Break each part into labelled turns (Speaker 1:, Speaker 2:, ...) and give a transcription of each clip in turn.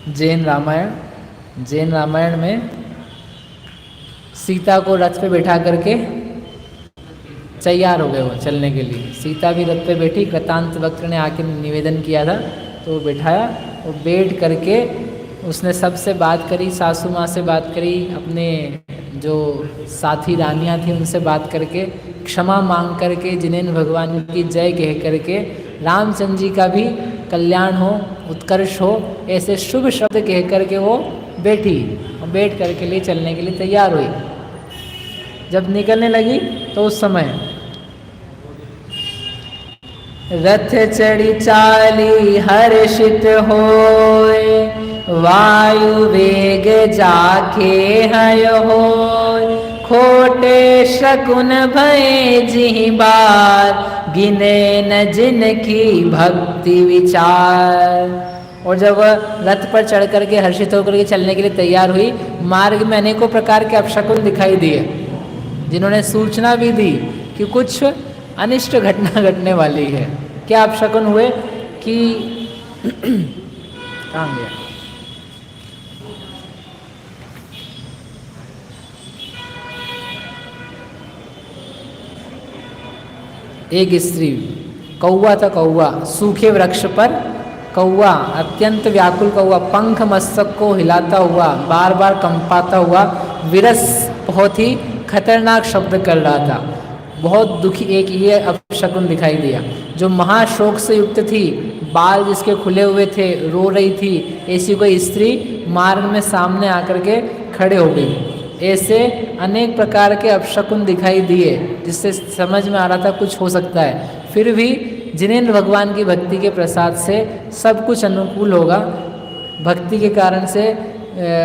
Speaker 1: जैन रामायण में सीता को रथ पे बैठा करके तैयार हो गए वो चलने के लिए। सीता भी रथ पे बैठी, कृतांत वक्र ने आके निवेदन किया था तो वो बैठाया। वो बैठ करके उसने सबसे बात करी, सासू माँ से बात करी, अपने जो साथी रानियाँ थी उनसे बात करके, क्षमा मांग करके, जिनेन्द्र भगवान की जय कह करके, रामचंद्र जी का भी कल्याण हो, उत्कर्ष हो, ऐसे शुभ शब्द कह करके वो बैठी और बैठ करके लिए चलने के लिए तैयार हुई। जब निकलने लगी तो उस समय रथ चढ़ी चाली हर्षित होय, वायु वेग जाके हय होय, खोटे शकुन भय जिहि बार, गिने न जिनकी भक्ति विचार। और जब रथ पर चढ़ करके हर्षित होकर के चलने के लिए तैयार हुई, मार्ग में अनेकों प्रकार के अपशकुन दिखाई दिए, जिन्होंने सूचना भी दी कि कुछ अनिष्ट घटना घटने वाली है। क्या अपशकुन हुए कि कहाँ गया, एक स्त्री, कौवा था, कौवा सूखे वृक्ष पर, कौवा अत्यंत व्याकुल कौवा, पंख मस्तक को हिलाता हुआ, बार बार कंपाता हुआ, विरस बहुत ही खतरनाक शब्द कर रहा था, बहुत दुखी। एक ये अपशकुन दिखाई दिया। जो महाशोक से युक्त थी, बाल जिसके खुले हुए थे, रो रही थी, ऐसी कोई स्त्री मार्ग में सामने आकर के खड़े हो गई। ऐसे अनेक प्रकार के अपशकुन दिखाई दिए, जिससे समझ में आ रहा था कुछ हो सकता है। फिर भी जिनेन्द्र भगवान की भक्ति के प्रसाद से सब कुछ अनुकूल होगा। भक्ति के कारण से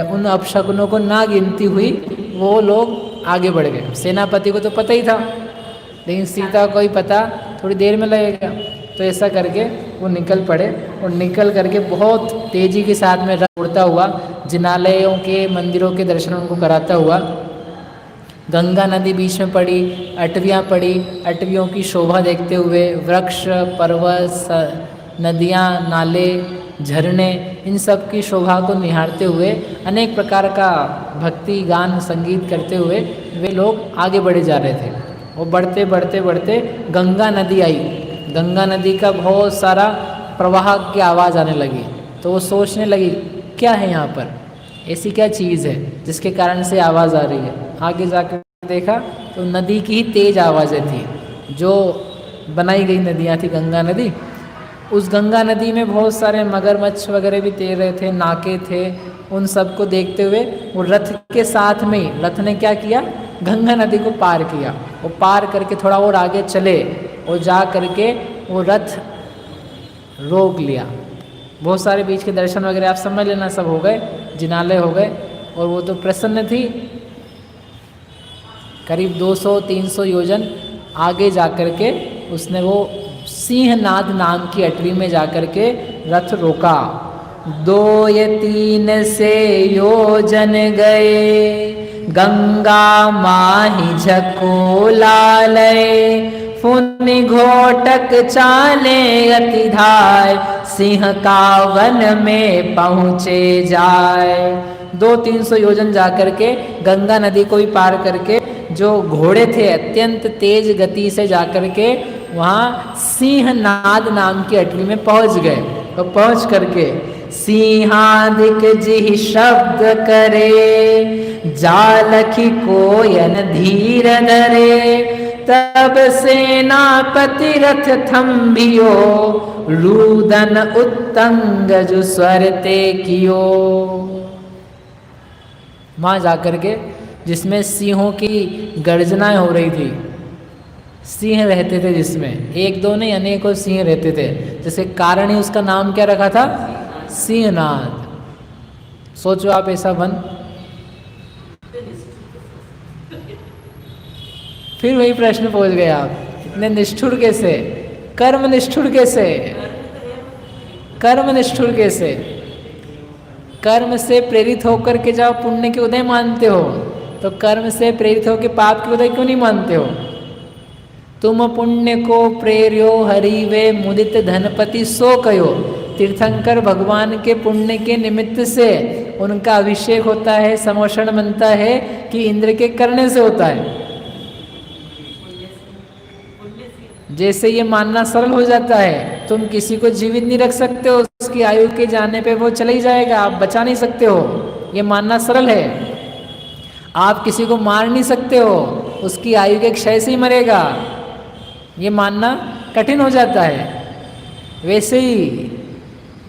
Speaker 1: उन अपशकुनों को ना गिनती हुई वो लोग आगे बढ़ गए। सेनापति को तो पता ही था, लेकिन सीता को ही पता थोड़ी देर में लगेगा, तो ऐसा करके वो निकल पड़े। और निकल करके बहुत तेज़ी के साथ में रथ उड़ता हुआ जिनालयों के मंदिरों के दर्शन उनको कराता हुआ, गंगा नदी बीच में पड़ी, अटवियाँ पड़ी, अटवियों की शोभा देखते हुए, वृक्ष, पर्वत, नदियाँ, नाले, झरने, इन सब की शोभा को निहारते हुए, अनेक प्रकार का भक्ति गान संगीत करते हुए वे लोग आगे बढ़े जा रहे थे। और बढ़ते बढ़ते बढ़ते गंगा नदी आई। गंगा नदी का बहुत सारा प्रवाह की आवाज़ आने लगी, तो वो सोचने लगी क्या है यहाँ पर, ऐसी क्या चीज़ है जिसके कारण से आवाज़ आ रही है। आगे जाकर देखा तो नदी की ही तेज़ आवाज़ें थी, जो बनाई गई नदियाँ थी गंगा नदी। उस गंगा नदी में बहुत सारे मगरमच्छ वगैरह भी तैर रहे थे, नाके थे। उन सबको देखते हुए वो रथ के साथ में ही, रथ ने क्या किया, गंगा नदी को पार किया। वो पार करके थोड़ा और आगे चले और जा करके वो रथ रोक लिया। बहुत सारे बीच के दर्शन वगैरह आप समझ लेना, सब हो गए, जिनालय हो गए। और वो तो प्रसन्न थी। करीब 200-300 योजन आगे जा करके उसने वो सिंहनाद नाम की अटवी में जाकर के रथ रोका। 2-3 से योजन गए, गंगा माही झकोलालय, फुनि घोटक चाले अति धाय, सिंह का वन में पहुँचे जाए। 200-300 योजन जाकर के गंगा नदी को भी पार करके जो घोड़े थे अत्यंत तेज गति से जाकर के वहाँ सिंहनाद नाम की अटवी में पहुँच गए। और पहुँच करके सिंहादिक जी शब्द करे, जालखी कोयन धीर धरे, तब सेनापति रथ थम्बियो, रुदन उत्तंग जो स्वर ते कियो। वहाँ जाकर के जिसमें सिंहों की गर्जनाएं हो रही थी, सिंह रहते थे जिसमें, एक दो नहीं अनेकों सिंह रहते थे, जिसके कारण ही उसका नाम क्या रखा था, सिंहनाद। सोचो आप ऐसा वन। फिर वही प्रश्न पहुंच गए आप, इतने निष्ठुर कैसे, कर्म निष्ठुर कैसे, कर्म निष्ठुर कैसे। कर्म से प्रेरित होकर के जब पुण्य के उदय मानते हो, तो कर्म से प्रेरित होकर पाप के उदय क्यों नहीं मानते हो। तुम पुण्य को प्रेर्यो हरि वे मुदित धनपति सो कयो, तीर्थंकर भगवान के पुण्य के निमित्त से उनका अभिषेक होता है, समोषण बनता है कि इंद्र के करने से होता है। जैसे ये मानना सरल हो जाता है, तुम किसी को जीवित नहीं रख सकते हो, उसकी आयु के जाने पे वो चला ही जाएगा, आप बचा नहीं सकते हो, ये मानना सरल है। आप किसी को मार नहीं सकते हो, उसकी आयु के क्षय से ही मरेगा, ये मानना कठिन हो जाता है। वैसे ही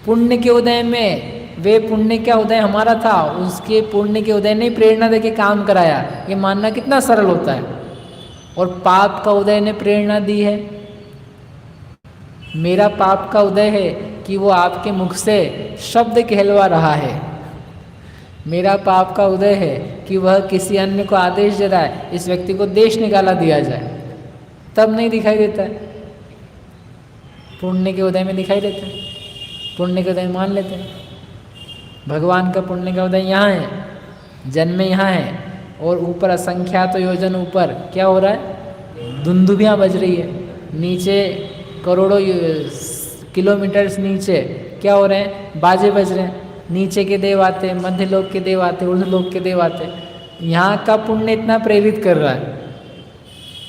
Speaker 1: पुण्य के उदय में, वे पुण्य का उदय हमारा था, उसके पुण्य के उदय ने प्रेरणा देके काम कराया, ये मानना कितना सरल होता है। और पाप का उदय ने प्रेरणा दी है। मेरा पाप का उदय है कि वो आपके मुख से शब्द कहलवा रहा है। मेरा पाप का उदय है कि वह किसी अन्य को आदेश दे रहा है, इस व्यक्ति को देश निकाला दिया जाए, तब नहीं दिखाई देता है। पुण्य के उदय में दिखाई देता है, पुण्य के उदय मान लेते हैं। भगवान का पुण्य का उदय यहाँ है, जन्म यहाँ है, और ऊपर असंख्यात योजन ऊपर क्या हो रहा है, दुंदुभियाँ बज रही है। नीचे करोड़ों किलोमीटर्स नीचे क्या हो रहे हैं, बाजे बज रहे हैं। नीचे के देव आते, मध्य लोक के देव आते, ऊर्ध्व लोक के देव आते। यहाँ का पुण्य इतना प्रेरित कर रहा है।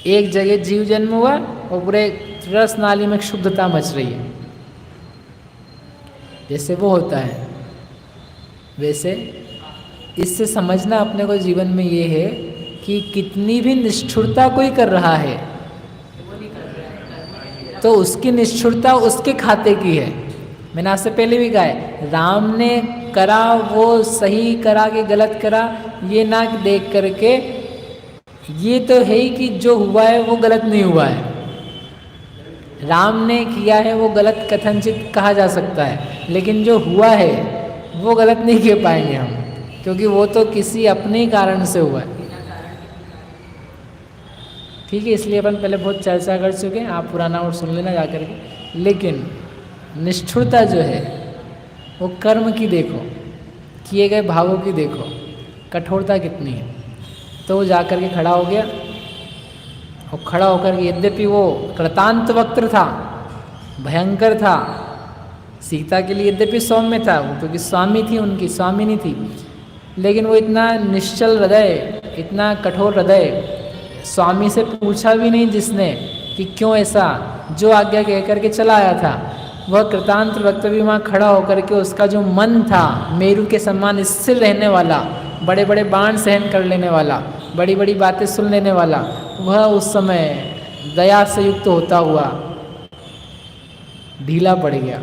Speaker 1: एक जगह जीव जन्म हुआ और पूरे रस नाली में शुद्धता मच रही है। जैसे वो होता है, वैसे इससे समझना अपने को जीवन में ये है कि कितनी भी निष्ठुरता कोई कर रहा है तो उसकी निष्ठुरता उसके खाते की है। मैंने आपसे पहले भी कहा है, राम ने करा वो सही करा कि गलत करा, ये ना देख करके ये तो है ही कि जो हुआ है वो गलत नहीं हुआ है। राम ने किया है वो गलत कथनचित कहा जा सकता है, लेकिन जो हुआ है वो गलत नहीं कह पाएंगे हम, क्योंकि वो तो किसी अपने ही कारण से हुआ है। ठीक है, इसलिए अपन पहले बहुत चर्चा कर चुके हैं, आप पुराना और सुन लेना जा करके। लेकिन निष्ठुरता जो है वो कर्म की देखो, किए गए भावों की देखो, कठोरता कितनी है। तो वो जा कर के खड़ा हो गया, और खड़ा होकर के यद्यपि वो कृतांत वक्त्र था, भयंकर था, सीता के लिए यद्यपि सौम्य था वो, क्योंकि स्वामी थी उनकी, स्वामिनी थी, लेकिन वो इतना निश्चल हृदय, इतना कठोर हृदय, स्वामी से पूछा भी नहीं जिसने कि क्यों ऐसा, जो आज्ञा कह करके चला आया था। वह कृतांत वक्त भी वहाँ खड़ा होकर के उसका जो मन था, मेरू के समान स्थिर रहने वाला, बड़े बड़े बाण सहन कर लेने वाला, बड़ी बड़ी बातें सुन लेने वाला, वह उस समय दया से युक्त होता हुआ ढीला पड़ गया।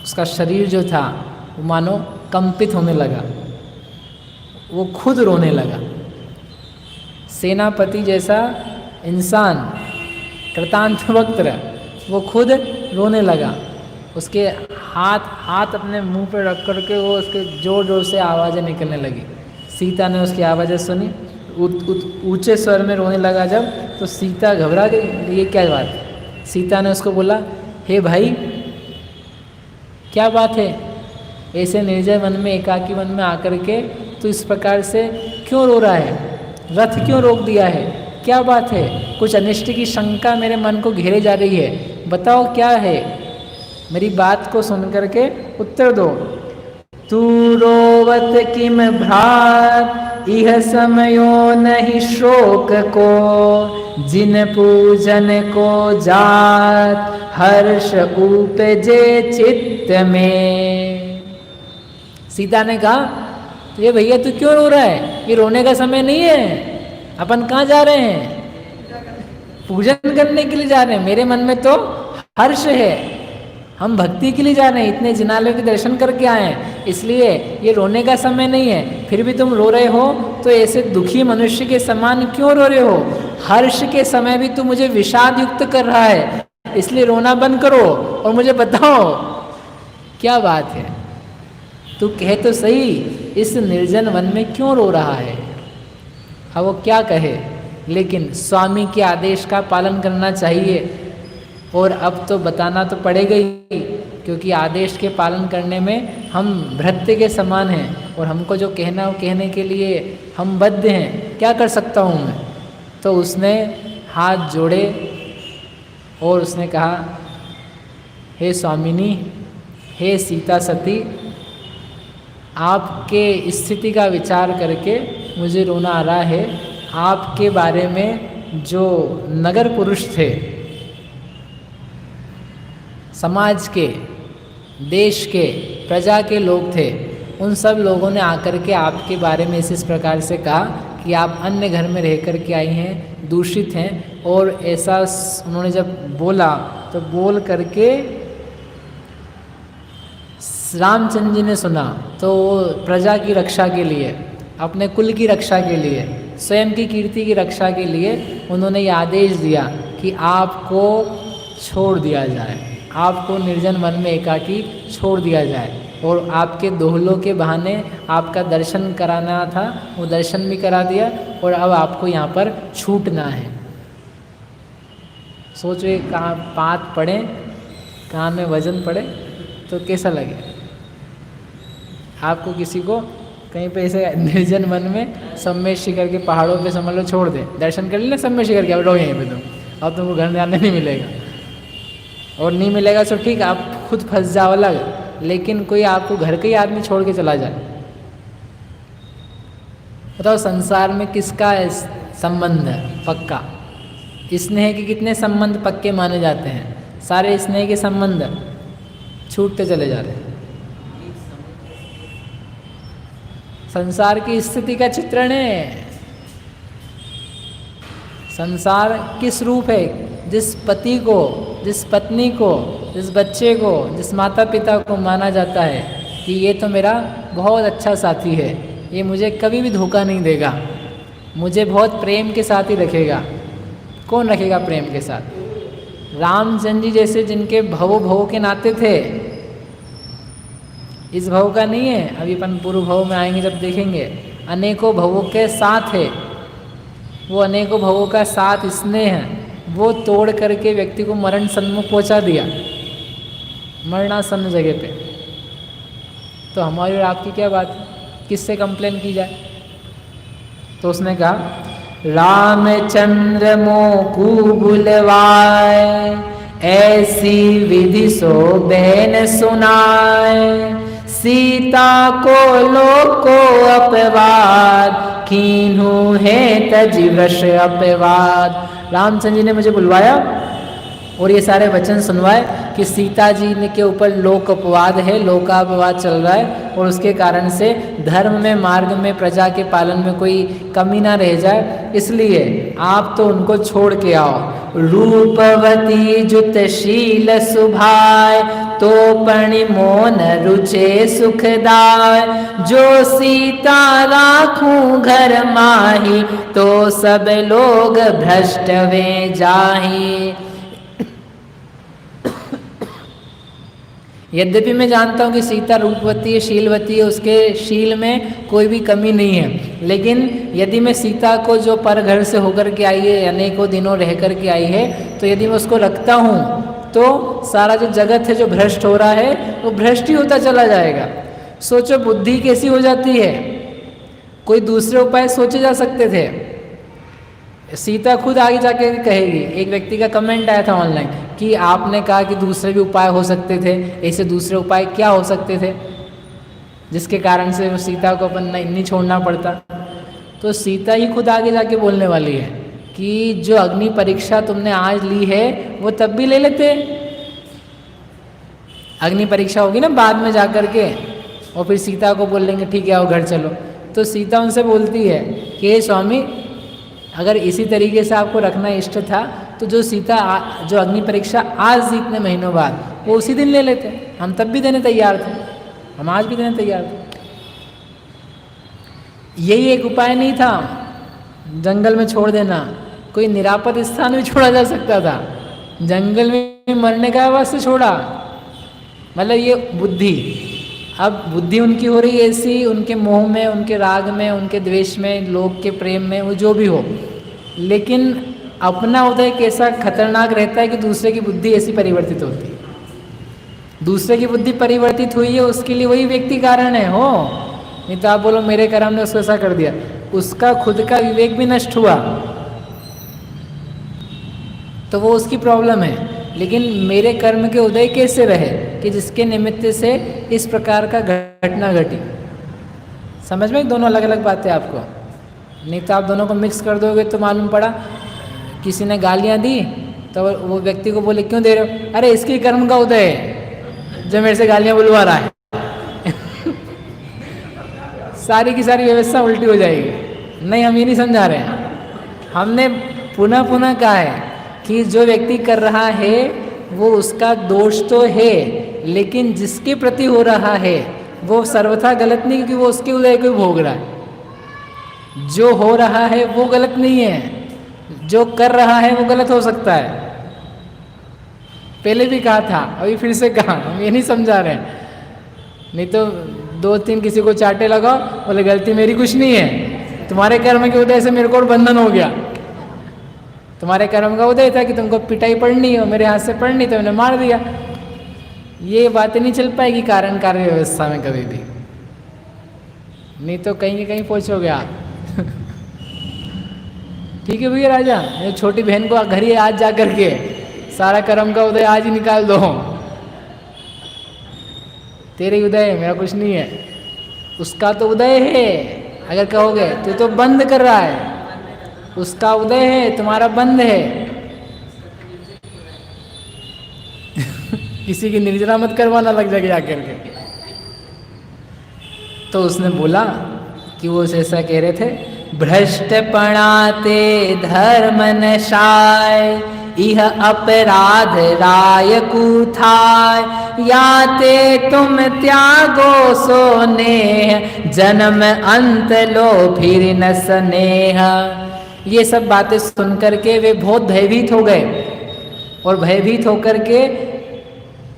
Speaker 1: उसका शरीर जो था वो मानो कंपित होने लगा, वो खुद रोने लगा। सेनापति जैसा इंसान कृतांत वक्त्र, वो खुद रोने लगा। उसके हाथ अपने मुंह पर रख करके वो उसके जोर जोर से आवाज़ें निकलने लगी। सीता ने उसकी आवाज़ें सुनी, ऊंचे स्वर में रोने लगा जब, तो सीता घबरा गई, ये क्या बात है। सीता ने उसको बोला, हे भाई क्या बात है, ऐसे निर्जय वन में, एकाकी वन में आकर के तो इस प्रकार से क्यों रो रहा है, रथ क्यों रोक दिया है, क्या बात है। कुछ अनिष्ट की शंका मेरे मन को घेरे जा रही है, बताओ क्या है, मेरी बात को सुन करके उत्तर दो। तू रोवत किम भ्रात, इह समयो नहीं शोक को, जिन पूजन को जात, हर्ष उपजे चित्त में। सीता ने कहा, ये भैया तू क्यों रो रहा है, ये रोने का समय नहीं है, अपन कहाँ जा रहे हैं, पूजन करने के लिए जा रहे हैं, मेरे मन में तो हर्ष है, हम भक्ति के लिए जा रहे हैं, इतने जिनालयों के दर्शन करके आए हैं, इसलिए ये रोने का समय नहीं है। फिर भी तुम रो रहे हो, तो ऐसे दुखी मनुष्य के समान क्यों रो रहे हो, हर्ष के समय भी तू मुझे विषाद युक्त कर रहा है, इसलिए रोना बंद करो और मुझे बताओ क्या बात है। तू कहे तो सही, इस निर्जन वन में क्यों रो रहा है। अब वो क्या कहे, लेकिन स्वामी के आदेश का पालन करना चाहिए, और अब तो बताना तो पड़ेगा ही, क्योंकि आदेश के पालन करने में हम भृत्य के समान हैं, और हमको जो कहना वो कहने के लिए हम बद्ध हैं, क्या कर सकता हूँ मैं। तो उसने हाथ जोड़े और उसने कहा, हे स्वामिनी, हे सीता सती, आपके स्थिति का विचार करके मुझे रोना आ रहा है। आपके बारे में जो नगर पुरुष थे, समाज के, देश के, प्रजा के लोग थे, उन सब लोगों ने आकर के आपके बारे में इस प्रकार से कहा कि आप अन्य घर में रह कर के आई हैं, दूषित हैं। और ऐसा उन्होंने जब बोला तो बोल करके रामचंद्र जी ने सुना, तो प्रजा की रक्षा के लिए, अपने कुल की रक्षा के लिए, स्वयं की कीर्ति की रक्षा के लिए उन्होंने ये आदेश दिया कि आपको छोड़ दिया जाए, आपको निर्जन वन में एकाकी छोड़ दिया जाए। और आपके दोहलों के बहाने आपका दर्शन कराना था, वो दर्शन भी करा दिया, और अब आपको यहाँ पर छूटना है। सोचो, ये कहाँ पात पड़े, कान में वजन पड़े तो कैसा लगे। आपको किसी को कहीं पे ऐसे निर्जन वन में सम्मेद शिखर के पहाड़ों पे समझ लो छोड़ दे, दर्शन कर लेना सम्मेद शिखर के, अब रहो यहीं पे तुम, अब तुमको घर जाने नहीं मिलेगा। और नहीं मिलेगा तो ठीक, आप खुद फंस जाओ अलग, लेकिन कोई आपको घर का ही आदमी छोड़ के चला जाए, बताओ संसार में किसका संबंध है पक्का? स्नेह के कितने संबंध पक्के माने जाते हैं? सारे स्नेह के संबंध छूटते चले जा रहे हैं। संसार की स्थिति का चित्रण है। संसार किस रूप है? जिस पति को, जिस पत्नी को, जिस बच्चे को, जिस माता पिता को माना जाता है कि ये तो मेरा बहुत अच्छा साथी है, ये मुझे कभी भी धोखा नहीं देगा, मुझे बहुत प्रेम के साथ ही रखेगा। कौन रखेगा प्रेम के साथ? रामचंद्र जी जैसे जिनके भव के नाते थे, इस भव का नहीं है, अभी अपन पूर्व भव में आएंगे जब देखेंगे, अनेकों भवों के साथ है। वो अनेकों भवों का साथ स्नेह है, वो तोड़ करके व्यक्ति को मरण सन्मुख पहुंचा दिया, मरणासन्न जगह पे। तो हमारी और आपकी क्या बात है? किससे कंप्लेन की जाए? तो उसने कहा, रामचंद्र मोकू बुलवाए, ऐसी विधि सो बहन सुनाए, सीता को लोको अपवाद, कीन्हू है तज वृष अपवाद। रामचंद्र जी ने मुझे बुलवाया और ये सारे वचन सुनवाए कि सीता जी ने के ऊपर लोक अपवाद है, लोकापवाद चल रहा है, और उसके कारण से धर्म में, मार्ग में, प्रजा के पालन में कोई कमी ना रह जाए, इसलिए आप तो उनको छोड़ के आओ। रूपवती जुतशील सुभाय, तो पणि मोन रुचे सुखदाय, जो सीता राखूं घर माही, तो सब लोग भ्रष्ट वे जाही। यद्यपि मैं जानता हूँ कि सीता रूपवती है, शीलवती है, उसके शील में कोई भी कमी नहीं है, लेकिन यदि मैं सीता को जो पर घर से होकर के आई है, अनेकों दिनों रह कर के आई है, तो यदि मैं उसको रखता हूँ तो सारा जो जगत है जो भ्रष्ट हो रहा है वो भ्रष्ट ही होता चला जाएगा। सोचो बुद्धि कैसी हो जाती है। कोई दूसरे उपाय सोचे जा सकते थे, सीता खुद आगे जाके कहेगी। एक व्यक्ति का कमेंट आया था ऑनलाइन कि आपने कहा कि दूसरे भी उपाय हो सकते थे, ऐसे दूसरे उपाय क्या हो सकते थे जिसके कारण से वो सीता को अपन नहीं छोड़ना पड़ता? तो सीता ही खुद आगे जाके बोलने वाली है कि जो अग्नि परीक्षा तुमने आज ली है वो तब भी ले लेते। अग्नि परीक्षा होगी ना बाद में जाकर के, और फिर सीता को बोल लेंगे ठीक है आओ घर चलो। तो सीता उनसे बोलती है कि हे स्वामी, अगर इसी तरीके से आपको रखना इष्ट था तो जो सीता जो अग्नि परीक्षा आज इतने महीनों बाद वो उसी दिन ले लेते, हम तब भी देने तैयार थे, हम आज भी देने तैयार थे। यही एक उपाय नहीं था जंगल में छोड़ देना, कोई निरापद स्थान भी छोड़ा जा सकता था, जंगल में मरने का वास्ते छोड़ा। मतलब ये बुद्धि, अब बुद्धि उनकी हो रही है ऐसी, उनके मोह में, उनके राग में, उनके द्वेष में, लोग के प्रेम में, वो जो भी हो, लेकिन अपना उदय कैसा खतरनाक रहता है कि दूसरे की बुद्धि ऐसी परिवर्तित होती है। दूसरे की बुद्धि परिवर्तित हुई है उसके लिए वही व्यक्ति कारण है हो, नहीं तो आप बोलो मेरे कर्म ने उसको ऐसा कर दिया, उसका खुद का विवेक भी नष्ट हुआ तो वो उसकी प्रॉब्लम है। लेकिन मेरे कर्म के उदय कैसे रहे कि जिसके निमित्त से इस प्रकार का घटना घटी। समझ में दोनों अलग अलग बातें आपको, नहीं तो आप दोनों को मिक्स कर दोगे तो मालूम पड़ा किसी ने गालियाँ दी तो वो व्यक्ति को बोले क्यों दे रहे हो, अरे इसके कर्म का उदय है जो मेरे से गालियाँ बुलवा रहा है। सारी की सारी व्यवस्था उल्टी हो जाएगी। नहीं, हम ये नहीं समझा रहे हैं। हमने पुनः पुनः कहा है कि जो व्यक्ति कर रहा है वो उसका दोष तो है, लेकिन जिसके प्रति हो रहा है वो सर्वथा गलत नहीं, क्योंकि वो उसके उदय को भोग रहा है। जो हो रहा है वो गलत नहीं है, जो कर रहा है वो गलत हो सकता है। पहले भी कहा था, अभी फिर से कहा, हम ये नहीं समझा रहे हैं। नहीं तो 2-3 किसी को चाटे लगाओ, बोले गलती मेरी कुछ नहीं है, तुम्हारे कर्म के उदय से मेरे को बंधन हो गया। तुम्हारे कर्म का उदय था कि तुमको पिटाई पड़नी हो, मेरे हाथ से पड़नी तो मैंने मार दिया। ये बातें नहीं चल पाएगी कारण कार्य व्यवस्था में कभी भी, नहीं तो कहीं कहीं पहुंचोगे आप। ठीक है भैया राजा, मेरी छोटी बहन को घर ही आज जा करके सारा कर्म का उदय आज ही निकाल दो। तेरे उदय है, मेरा कुछ नहीं है। उसका तो उदय है, अगर कहोगे तू तो बंद कर रहा है, उसका उदय है तुम्हारा बंद है। किसी की निर्जरा मत करवाना लग जाएगी आकर के। तो उसने बोला कि वो ऐसा कह रहे थे, भ्रष्ट पणाते धर्म नशाय इह अपराध राय कूथाय याते तुम त्यागो सोने जन्म अंत लो फिर न स्नेह। ये सब बातें सुन करके वे बहुत भयभीत हो गए, और भयभीत होकर के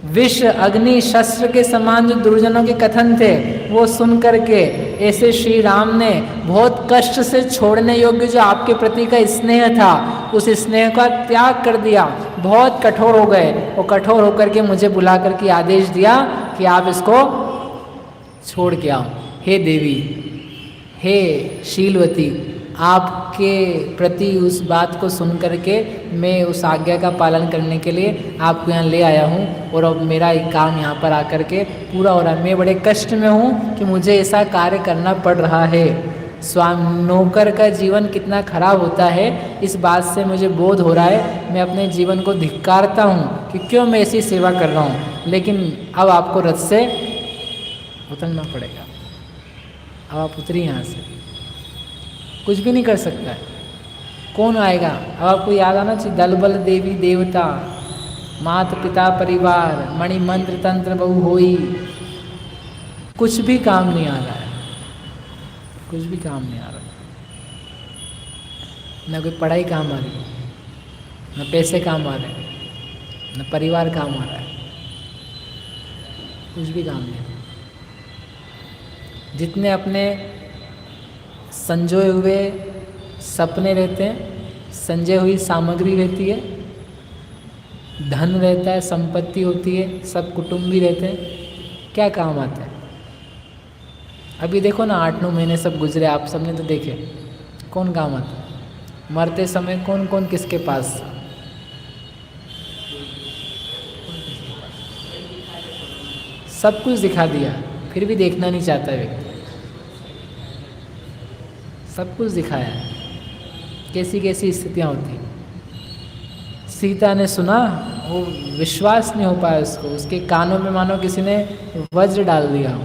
Speaker 1: विष अग्नि शस्त्र के समान जो दुर्जनों के कथन थे वो सुन करके ऐसे श्री राम ने बहुत कष्ट से छोड़ने योग्य जो आपके प्रति का स्नेह था उस स्नेह का त्याग कर दिया, बहुत कठोर हो गए। और कठोर होकर के मुझे बुला करके आदेश दिया कि आप इसको छोड़ के आओ। हे देवी, हे शीलवती, आपके प्रति उस बात को सुन करके मैं उस आज्ञा का पालन करने के लिए आपको यहाँ ले आया हूँ, और अब मेरा एक काम यहाँ पर आकर के पूरा हो रहा है। मैं बड़े कष्ट में हूँ कि मुझे ऐसा कार्य करना पड़ रहा है। स्वामी नौकर का जीवन कितना खराब होता है इस बात से मुझे बोध हो रहा है। मैं अपने जीवन को धिक्कारता हूँ कि क्यों मैं ऐसी सेवा कर रहा हूँ, लेकिन अब आपको रथ से उतरना पड़ेगा। अब आप उतरिए यहाँ से, कुछ भी नहीं कर सकता है। कौन आएगा? अब आपको याद आना चाहिए, दल बल देवी देवता मात पिता परिवार मणि मंत्र तंत्र बहु होई, कुछ भी काम नहीं आ रहा है, कुछ भी काम नहीं आ रहा। न कोई पढ़ाई काम आ रही, न पैसे काम आ रहे, न परिवार काम आ रहा है, कुछ भी काम नहीं। जितने अपने संजोए हुए सपने रहते हैं, संजय हुई सामग्री रहती है, धन रहता है, संपत्ति होती है, सब कुटुंब भी रहते हैं, क्या काम आता है? अभी देखो ना 8-9 महीने सब गुजरे, आप सबने तो देखे, कौन काम आता है? मरते समय कौन कौन किसके पास था? सब कुछ दिखा दिया, फिर भी देखना नहीं चाहता व्यक्ति। सब कुछ दिखाया है, कैसी कैसी स्थितियाँ होती। सीता ने सुना, वो विश्वास नहीं हो पाया उसको, उसके कानों में मानो किसी ने वज्र डाल दिया,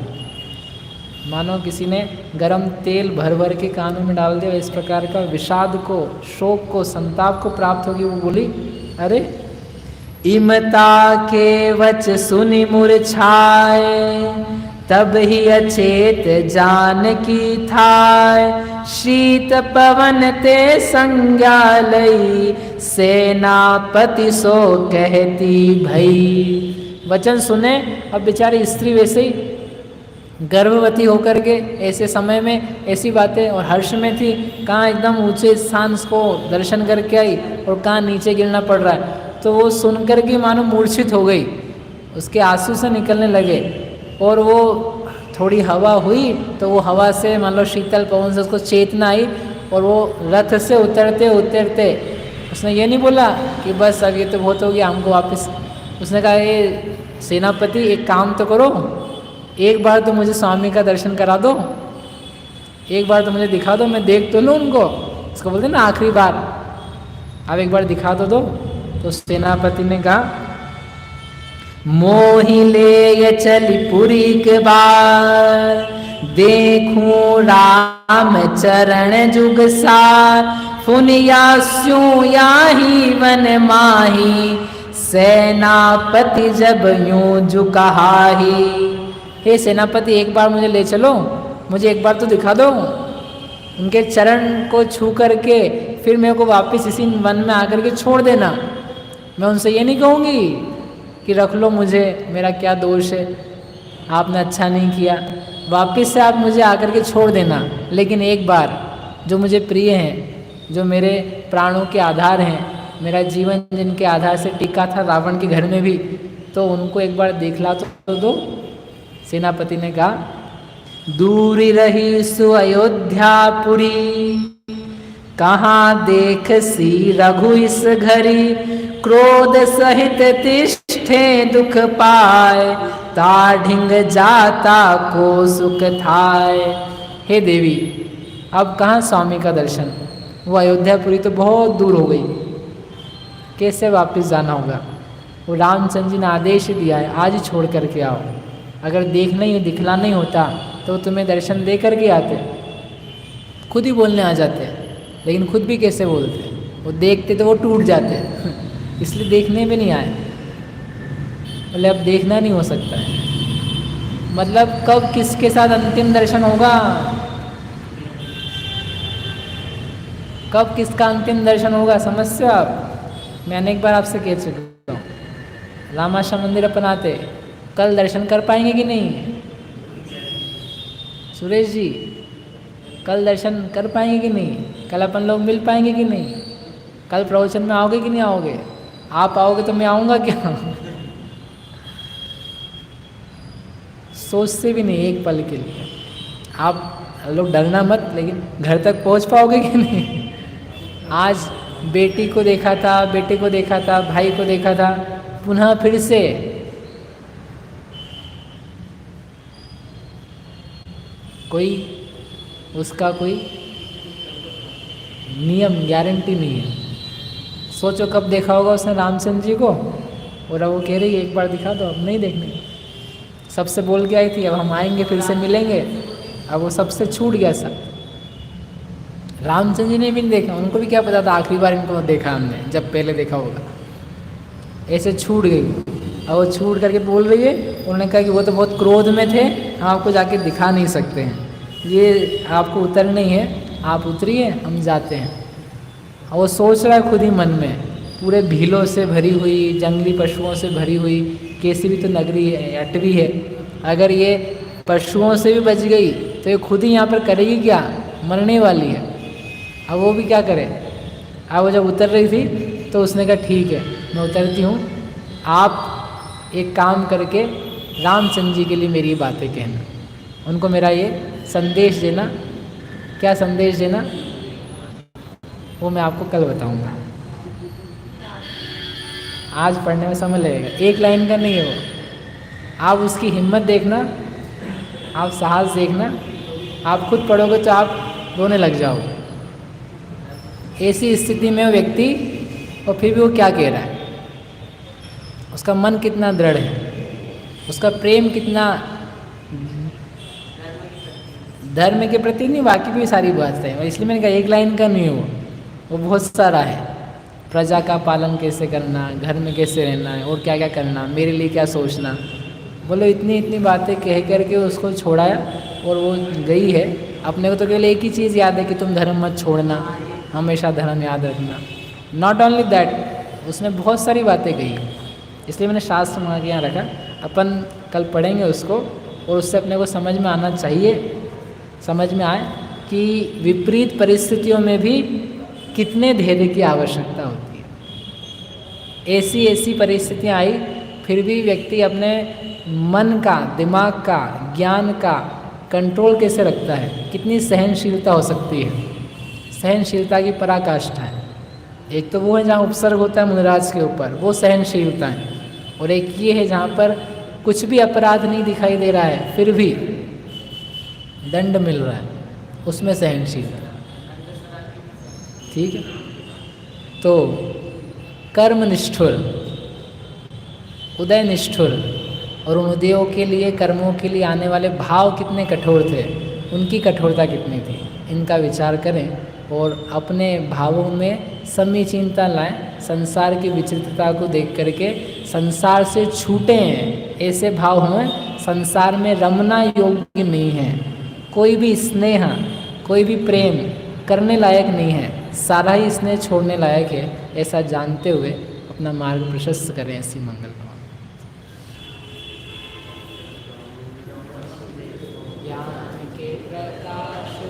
Speaker 1: मानो किसी ने गरम तेल भर भर के कानों में डाल दिया। इस प्रकार का विषाद को, शोक को, संताप को प्राप्त होगी। वो बोली, अरे इमता के वच सुनि मूर्छाए तब ही अचेत जान की थाय शीत पवन ते संज्ञा लई सेनापति सो कहती भई। वचन सुने, अब बेचारी स्त्री वैसे ही गर्भवती होकर के ऐसे समय में ऐसी बातें और हर्ष में थी, कहाँ एकदम ऊंचे स्थान को दर्शन करके आई और कहाँ नीचे गिरना पड़ रहा है। तो वो सुनकर के मानो मूर्छित हो गई, उसके आंसू से निकलने लगे। और वो थोड़ी हवा हुई तो वो हवा से मान लो शीतल पवन से उसको चेतना आई, और वो रथ से उतरते उतरते उसने ये नहीं बोला कि बस अब ये तो बहुत हो गया, हमको वापस। उसने कहा ये सेनापति एक काम तो करो, एक बार तो मुझे स्वामी का दर्शन करा दो, एक बार तो मुझे दिखा दो, मैं देख तो लूँ उनको। उसको बोलते ना आखिरी बार, अब एक बार दिखा तो दो। तो सेनापति ने कहा मोहि ले चली पुरी के बार, देखूं राम चरण जुग सार, फुनियास्यों याही वन माही, सेनापति जब यूं झुकाही। हे सेनापति एक बार मुझे ले चलो, मुझे एक बार तो दिखा दो, उनके चरण को छू करके फिर मेरे को वापस इसी वन में आकर के छोड़ देना। मैं उनसे ये नहीं कहूँगी कि रख लो मुझे, मेरा क्या दोष है, आपने अच्छा नहीं किया, वापस से आप मुझे आकर के छोड़ देना। लेकिन एक बार जो मुझे प्रिय हैं, जो मेरे प्राणों के आधार हैं, मेरा जीवन जिनके आधार से टिका था रावण के घर में भी, तो उनको एक बार देखला तो दो। सेनापति ने कहा दूरी रही सु अयोध्यापुरी, कहाँ देख सी रघु इस घरी, क्रोध सहित तिष्ठे दुख पाए, ताढ़िंग जाता को सुख थाए। हे देवी अब कहाँ स्वामी का दर्शन, वो अयोध्यापुरी तो बहुत दूर हो गई, कैसे वापस जाना होगा। वो रामचंद्र जी ने आदेश दिया है आज ही छोड़ करके आओ, अगर देखना ही दिखलाना ही होता तो तुम्हें दर्शन दे करके आते, खुद ही बोलने आ जाते, लेकिन खुद भी कैसे बोलते, वो देखते तो वो टूट जाते इसलिए देखने भी नहीं आए। बोले अब देखना नहीं हो सकता है, मतलब कब किसके साथ अंतिम दर्शन होगा, कब किसका अंतिम दर्शन होगा, समझते हो आप। मैं अनेक बार आपसे कह चुका हूँ, रामाश्रम मंदिर अपन आते, कल दर्शन कर पाएंगे कि नहीं सुरेश जी, कल दर्शन कर पाएंगे कि नहीं, कल अपन लोग मिल पाएंगे कि नहीं, कल प्रवचन में आओगे कि नहीं आओगे, आप आओगे तो मैं आऊँगा क्या सोचते भी नहीं एक पल के लिए। आप लोग डरना मत, लेकिन घर तक पहुँच पाओगे कि नहीं। आज बेटी को देखा था, बेटे को देखा था, भाई को देखा था, पुनः फिर से कोई उसका कोई नियम गारंटी नहीं है। सोचो कब देखा होगा उसने रामचंद्र जी को, और वो कह रही है एक बार दिखा दो, अब नहीं देखने, सबसे बोल के आई थी अब हम आएंगे फिर से मिलेंगे, अब वो सबसे छूट गया सब। रामचंद्र जी ने भी नहीं देखा, उनको भी क्या पता था आखिरी बार इनको देखा हमने, जब पहले देखा होगा, ऐसे छूट गई। अब वो छूट करके बोल रही है, उन्होंने कहा कि वो तो बहुत क्रोध में थे, हम आपको जाके दिखा नहीं सकते हैं, ये आपको उतरना ही है, आप उतरिए हम जाते हैं। और वो सोच रहा है खुद ही मन में, पूरे भीलों से भरी हुई, जंगली पशुओं से भरी हुई, कैसी भी तो नगरी है, अटवी है, अगर ये पशुओं से भी बच गई तो ये खुद ही यहाँ पर करेगी क्या, मरने वाली है। अब वो भी क्या करे, अब वो जब उतर रही थी तो उसने कहा ठीक है मैं उतरती हूँ, आप एक काम करके रामचंद्र जी के लिए मेरी बातें कहना, उनको मेरा ये संदेश देना। क्या संदेश देना वो मैं आपको कल बताऊंगा, आज पढ़ने में समय लगेगा, एक लाइन का नहीं है वो। आप उसकी हिम्मत देखना, आप साहस देखना, आप खुद पढ़ोगे तो आप रोने लग जाओगे। ऐसी स्थिति में वो व्यक्ति, और फिर भी वो क्या कह रहा है, उसका मन कितना दृढ़ है, उसका प्रेम कितना धर्म के प्रति नहीं, बाकी भी सारी बात है। इसलिए मैंने कहा एक लाइन का नहीं हो, वो बहुत सारा है। प्रजा का पालन कैसे करना, घर में कैसे रहना है, और क्या क्या करना, मेरे लिए क्या सोचना, बोलो इतनी इतनी बातें कह करके उसको छोड़ाया और वो गई है। अपने को तो केवल एक ही चीज़ याद है कि तुम धर्म मत छोड़ना, हमेशा धर्म याद रखना। नॉट ओनली दैट, उसने बहुत सारी बातें कही, इसलिए मैंने शास्त्र मंगा के यहाँ रखा। अपन कल पढ़ेंगे उसको, और उससे अपने को समझ में आना चाहिए, समझ में आए कि विपरीत परिस्थितियों में भी कितने धैर्य की आवश्यकता होती है। ऐसी ऐसी परिस्थितियाँ आई फिर भी व्यक्ति अपने मन का, दिमाग का, ज्ञान का कंट्रोल कैसे रखता है, कितनी सहनशीलता हो सकती है, सहनशीलता की पराकाष्ठा है। एक तो वो है जहाँ उपसर्ग होता है मुनिराज के ऊपर, वो सहनशीलता है, और एक ये है जहाँ पर कुछ भी अपराध नहीं दिखाई दे रहा है फिर भी दंड मिल रहा है, उसमें सहनशीलता। ठीक है, तो कर्म निष्ठुर, उदय निष्ठुर, और उन उदयों के लिए, कर्मों के लिए आने वाले भाव कितने कठोर थे, उनकी कठोरता कितनी थी, इनका विचार करें और अपने भावों में समीचीनता लाएं। संसार की विचित्रता को देख करके संसार से छूटे हैं, ऐसे भाव हमें संसार में रमना योग्य नहीं है। कोई भी स्नेह, कोई भी प्रेम करने लायक नहीं है, सारा ही स्नेह छोड़ने लायक है, ऐसा जानते हुए अपना मार्ग प्रशस्त करें। ऐसी मंगल कामना। ज्ञान के प्रकाश